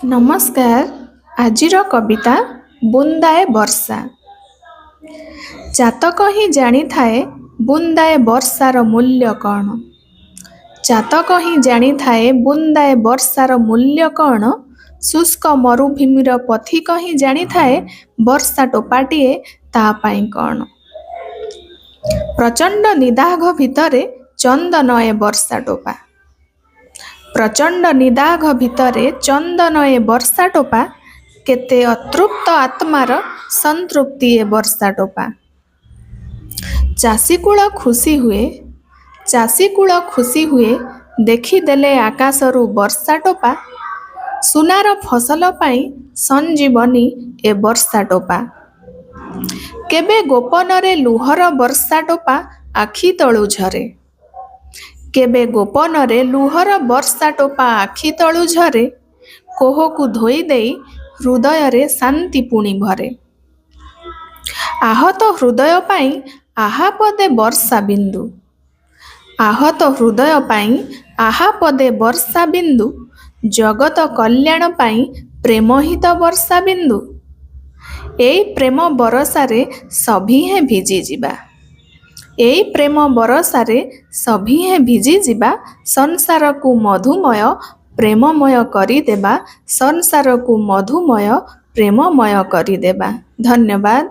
ନମସ୍କାର। ଆଜିର କବିତା ବୁନ୍ଦାଏ ବର୍ଷା। ଚାତକ ହିଁ ଜାଣିଥାଏ ବୁନ୍ଦାଏ ବର୍ଷାର ମୂଲ୍ୟ କ'ଣ। ଚାତକ ହିଁ ଜାଣିଥାଏ ବୁନ୍ଦାଏ ବର୍ଷାର ମୂଲ୍ୟ କ'ଣ। ଶୁଷ୍କ ମରୁଭୂମିର ପଥିକ ହିଁ ଜାଣିଥାଏ ବର୍ଷା ଟୋପାଟିଏ ତା ପାଇଁ କ'ଣ। ପ୍ରଚଣ୍ଡ ନିଦାଘ ଭିତରେ ଚନ୍ଦନ ଏ ବର୍ଷା ଟୋପା। ପ୍ରଚଣ୍ଡ ନିଦାଘ ଭିତରେ ଚନ୍ଦନ ଏ ବର୍ଷା ଟୋପା। କେତେ ଅତୃପ୍ତ ଆତ୍ମାର ସନ୍ତୃପ୍ତି ଏ ବର୍ଷା ଟୋପା। ଚାଷୀ କୂଳ ଖୁସି ହୁଏ ଦେଖିଦେଲେ ଆକାଶରୁ ବର୍ଷା ଟୋପା। ସୁନାର ଫସଲ ପାଇଁ ସଞ୍ଜୀବନୀ ଏ ବର୍ଷା ଟୋପା। କେବେ ଗୋପନରେ ଲୁହର ବର୍ଷା ଟୋପା ଆଖି ତଳୁ ଝରେ। କେବେ ଗୋପନରେ ଲୁହର ବର୍ଷା ଟୋପା ଆଖି ତଳୁ ଝରେ। କୋହକୁ ଧୋଇ ଦେଇ ହୃଦୟରେ ଶାନ୍ତି ପୁଣି ଭରେ। ଆହତ ହୃଦୟ ପାଇଁ ଆହା ପଦେ ବର୍ଷା ବିନ୍ଦୁ। ଆହତ ହୃଦୟ ପାଇଁ ଆହା ପଦେ ବର୍ଷା ବିନ୍ଦୁ। ଜଗତ କଲ୍ୟାଣ ପାଇଁ ପ୍ରେମ ହିଁ ତ ବର୍ଷା ବିନ୍ଦୁ। ଏଇ ପ୍ରେମ ବରଷାରେ ସଭିଏଁ ଭିଜିଯିବା। ଏଇ ପ୍ରେମ ବରଷାରେ ସଭିଏଁ ଭିଜିଯିବା। ସଂସାରକୁ ମଧୁମୟ ପ୍ରେମମୟ କରିଦେବା। ସଂସାରକୁ ମଧୁମୟ ପ୍ରେମମୟ କରିଦେବା। ଧନ୍ୟବାଦ।